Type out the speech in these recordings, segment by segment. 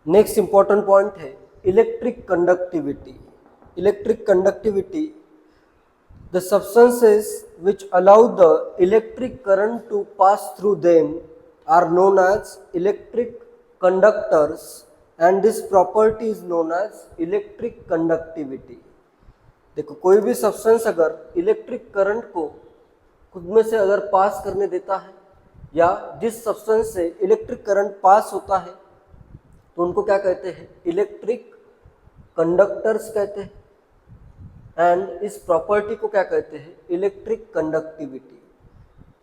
Next important point है electric conductivity. Electric conductivity, the substances which allow the electric current to pass through them are known as electric conductors, and this property is known as electric conductivity। देखो, कोई भी substance अगर electric current को खुद में से अगर पास करने देता है या जिस सब्सटेंस से इलेक्ट्रिक करंट पास होता है तो उनको क्या कहते हैं? इलेक्ट्रिक कंडक्टर्स कहते हैं। एंड इस प्रॉपर्टी को क्या कहते हैं? Electric conductivity.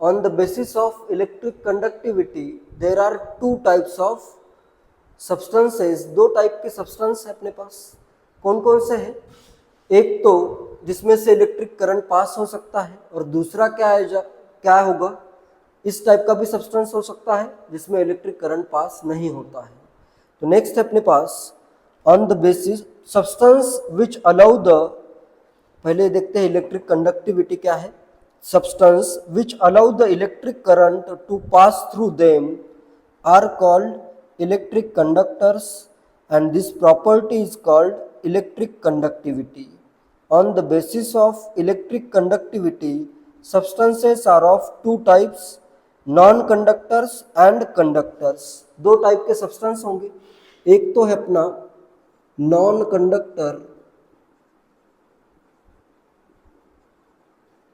On the basis of electric conductivity there are two types of substances. दो टाइप के सब्सटेंस है अपने पास। कौन कौन से हैं? एक तो जिसमें से इलेक्ट्रिक करंट पास हो सकता है, और दूसरा क्या होगा? इस टाइप का भी सब्सटेंस हो सकता है जिसमें इलेक्ट्रिक करंट पास नहीं होता है। तो नेक्स्ट है अपने पास on the basis substance which allow the, पहले देखते हैं इलेक्ट्रिक कंडक्टिविटी क्या है। Substance which allow the electric current to pass through them are called electric conductors, and this property is called electric conductivity. On the basis of electric conductivity substances are of two types, non conductors and conductors. दो type के substance होंगे, एक तो है अपना non conductor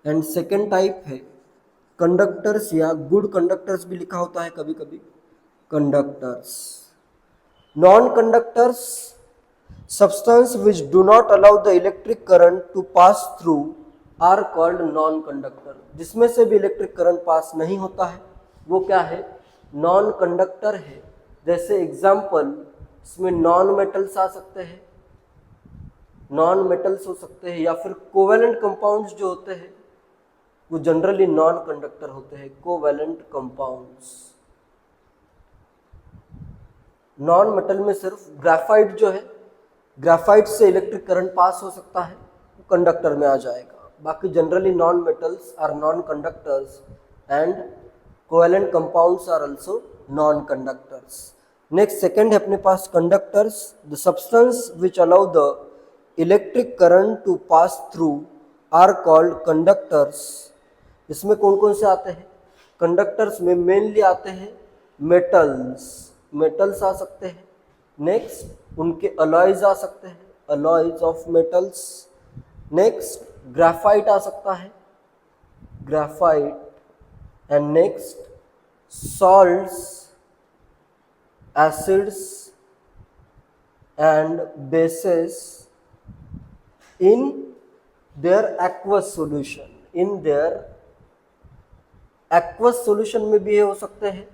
and second type है conductors, या good conductors भी लिखा होता है कभी कभी, conductors. Non conductors substance which do not allow the electric current to pass through are called non conductor। जिसमें से भी इलेक्ट्रिक करंट पास नहीं होता है वो क्या है? नॉन कंडक्टर है। जैसे एग्जाम्पल, इसमें नॉन मेटल्स आ सकते हैं, नॉन मेटल्स हो सकते हैं, या फिर कोवेलेंट कंपाउंड्स जो होते हैं वो जनरली नॉन कंडक्टर होते हैं, कोवेलेंट कंपाउंड्स। नॉन मेटल में सिर्फ ग्रेफाइट जो है, ग्रेफाइट से इलेक्ट्रिक करंट पास हो सकता है, वो कंडक्टर में आ जाएगा। बाकी generally non metals are non conductors and covalent compounds are also non conductors. Next second है अपने पास conductors, the substance which allow the electric current to pass through are called conductors. इसमें कौन कौन से आते हैं? कंडक्टर्स में मेनली आते हैं मेटल्स, मेटल्स आ सकते हैं। नेक्स्ट उनके अलॉयज आ सकते हैं, alloys of metals. Next graphite आ सकता है, graphite. And next salts, acids and bases in their aqueous solution. In their aqueous solution में भी हो सकते हैं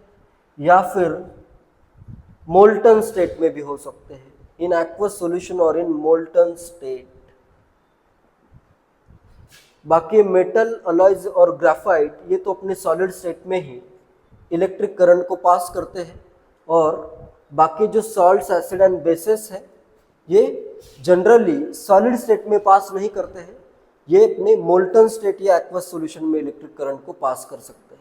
या फिर मोल्टन स्टेट में भी हो सकते हैं, इन एक्वस सॉल्यूशन और इन मोल्टन स्टेट। बाकी मेटल, अलॉयज और ग्रेफाइट ये तो अपने सॉलिड स्टेट में ही इलेक्ट्रिक करंट को पास करते हैं, और बाकी जो सॉल्ट्स, एसिड एंड बेसेस है ये जनरली सॉलिड स्टेट में पास नहीं करते हैं, ये अपने मोल्टन स्टेट या एक्वस सॉल्यूशन में इलेक्ट्रिक करंट को पास कर सकते हैं।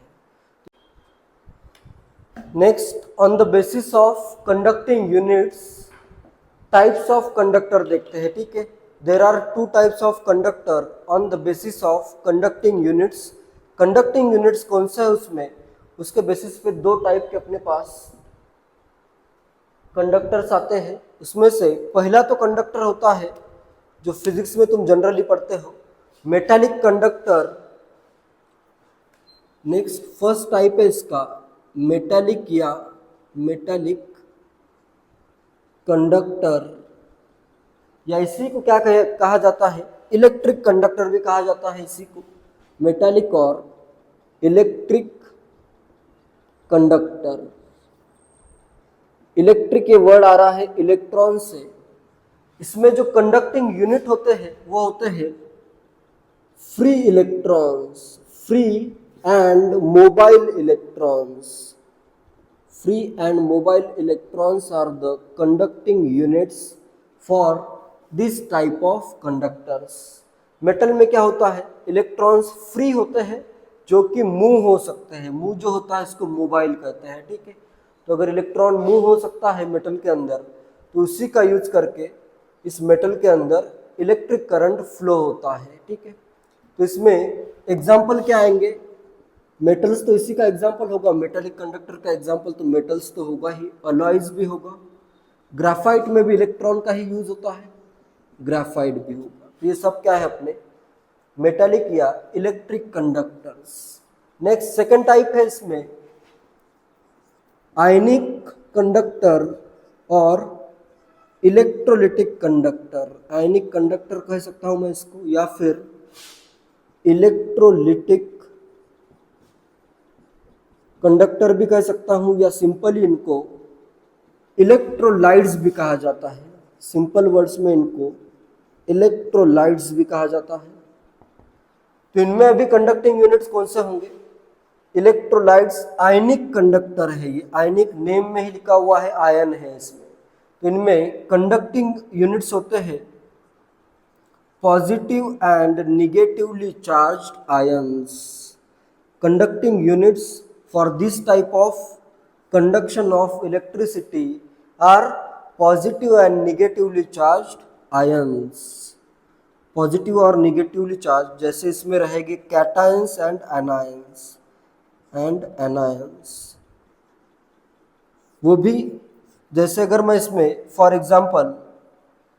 Next on the basis of conducting units types of conductor देखते हैं, ठीक है। There are two types of conductor on the basis of conducting units. Conducting units कौन सा है उसमें, उसके बेसिस पे दो टाइप के अपने पास कंडक्टर्स आते हैं। उसमें से पहला तो कंडक्टर होता है जो फिजिक्स में तुम जनरली पढ़ते हो, metallic conductor. Next first type है इसका मेटालिक या मेटालिक कंडक्टर, या इसी को क्या कहा जाता है? इलेक्ट्रिक कंडक्टर भी कहा जाता है इसी को, मेटालिक और इलेक्ट्रिक कंडक्टर। इलेक्ट्रिक ये वर्ड आ रहा है इलेक्ट्रॉन से। इसमें जो कंडक्टिंग यूनिट होते हैं वो होते हैं free electrons, free and mobile electrons. Free and mobile electrons are the conducting units for this type of conductors। Metal में क्या होता है? इलेक्ट्रॉन्स फ्री होते हैं जो कि मूव हो सकते हैं। मूव जो होता है इसको मोबाइल कहते हैं, ठीक है। तो अगर इलेक्ट्रॉन मूव हो सकता है मेटल के अंदर तो उसी का यूज करके इस मेटल के अंदर इलेक्ट्रिक करंट फ्लो होता है, ठीक है। तो इसमें एग्जाम्पल क्या आएंगे, मेटल्स तो इसी का एग्जाम्पल होगा, मेटेलिक कंडक्टर का एग्जाम्पल तो मेटल्स तो होगा ही, अलॉयज भी होगा, ग्राफाइट में भी इलेक्ट्रॉन का ही यूज होता है, ग्राफाइट भी होगा। तो ये सब क्या है अपने मेटेलिक या electric conductors. Next second type है इसमें आयनिक कंडक्टर और इलेक्ट्रोलिटिक कंडक्टर। आयनिक कंडक्टर कह सकता हूं मैं इसको, या फिर इलेक्ट्रोलिटिक कंडक्टर भी कह सकता हूं, या सिंपली इनको इलेक्ट्रोलाइट्स भी कहा जाता है। सिंपल वर्ड्स में इनको इलेक्ट्रोलाइट्स भी कहा जाता है। तो इनमें अभी कंडक्टिंग यूनिट्स कौन से होंगे, इलेक्ट्रोलाइट्स आयनिक कंडक्टर है, ये आयनिक नेम में ही लिखा हुआ है, आयन है इसमें। तो इनमें कंडक्टिंग यूनिट्स होते हैं positive and negatively charged ions. Conducting units for this type of conduction of electricity are positive and negatively charged ions. Positive और निगेटिवली चार्ज, जैसे इसमें रहेंगे कैटायंस एंड एनायंस। वो भी जैसे अगर मैं इसमें फॉर एग्जांपल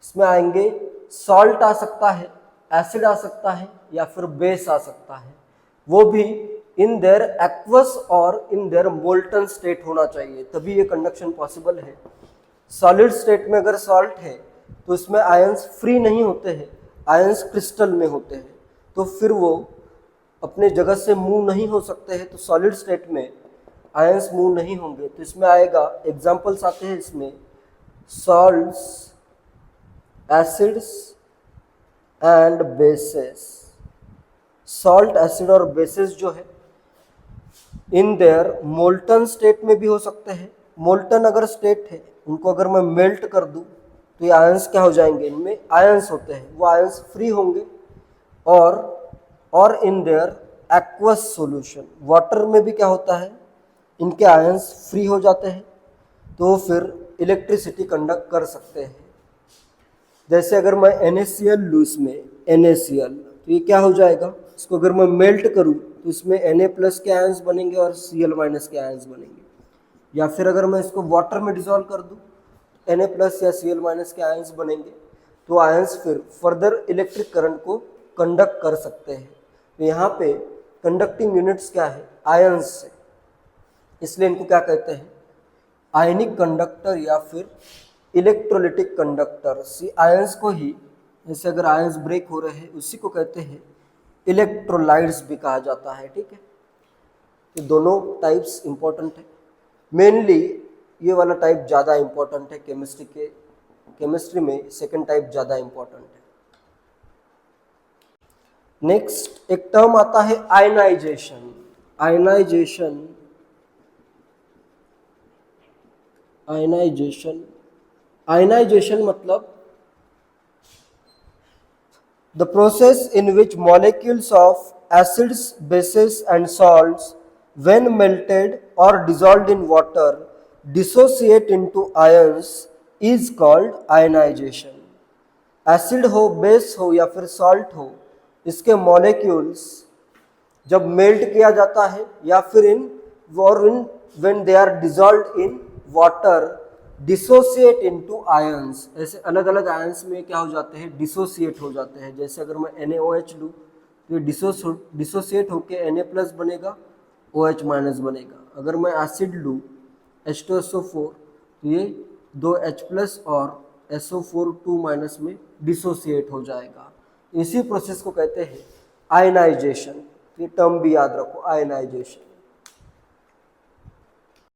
इसमें आएंगे सॉल्ट आ सकता है, एसिड आ सकता है, या फिर बेस आ सकता है। वो भी इन देयर एक्वस और इन देयर मोल्टन स्टेट होना चाहिए, तभी ये कंडक्शन पॉसिबल है। सॉलिड स्टेट में अगर सॉल्ट है तो इसमें आयंस फ्री नहीं होते हैं, आयंस क्रिस्टल में होते हैं, तो फिर वो अपने जगह से मूव नहीं हो सकते हैं। तो सॉलिड स्टेट में आयंस मूव नहीं होंगे। तो इसमें आएगा एग्जांपल्स आते हैं इसमें salts, acids and bases. Salt, acid और बेसेस जो है इन देयर मोल्टन स्टेट में भी हो सकते हैं। मोल्टन अगर स्टेट है, उनको अगर मैं मेल्ट कर दूं तो ये आयंस क्या हो जाएंगे, इनमें आयंस होते हैं, वो आयंस फ्री होंगे। और इन देयर एक्वस सॉल्यूशन, वाटर में भी क्या होता है, इनके आयंस फ्री हो जाते हैं, तो फिर इलेक्ट्रिसिटी कंडक्ट कर सकते हैं। जैसे अगर मैं NaCl लूँ इसमें NaCl, तो ये क्या हो जाएगा, इसको अगर मैं मेल्ट करूँ तो इसमें Na+ के आयंस बनेंगे और Cl- के आयंस बनेंगे। या फिर अगर मैं इसको वाटर में डिसॉल्व कर दूँ Na+ या Cl- के आयंस बनेंगे, तो आयंस फिर फर्दर इलेक्ट्रिक करंट को कंडक्ट कर सकते हैं। तो यहाँ पे कंडक्टिंग यूनिट्स क्या है, आयंस है, इसलिए इनको क्या कहते हैं, आयनिक कंडक्टर या फिर इलेक्ट्रोलिटिक कंडक्टर। आयंस को ही, जैसे अगर आयंस ब्रेक हो रहे हैं उसी को कहते हैं इलेक्ट्रोलाइट्स भी कहा जाता है, ठीक है। ये दोनों टाइप्स इंपॉर्टेंट है, मेनली ये वाला टाइप ज़्यादा इंपॉर्टेंट है केमिस्ट्री में सेकंड टाइप ज़्यादा इंपॉर्टेंट है। नेक्स्ट एक टर्म आता है आयनाइजेशन। आयनाइजेशन मतलब the process in which molecules of acids, bases and salts when melted or dissolved in water dissociate into ions is called ionization. Acid हो, base हो या फिर सॉल्ट हो, इसके मॉलिक्यूल्स जब मेल्ट किया जाता है या फिर when they are dissolved in water dissociate into ions, ऐसे अलग अलग आयंस में क्या हो जाते हैं, डिसोसिएट हो जाते हैं। जैसे अगर मैं NaOH लूँ तो ये डिसोसिएट होकर Na+ बनेगा, OH- बनेगा। अगर मैं एसिड लूँ H2SO4 तो ये 2H+ और SO4 2- में डिसोसिएट हो जाएगा। इसी प्रोसेस को कहते हैं आयनाइजेशन। ये टर्म भी याद रखो, आयनाइजेशन।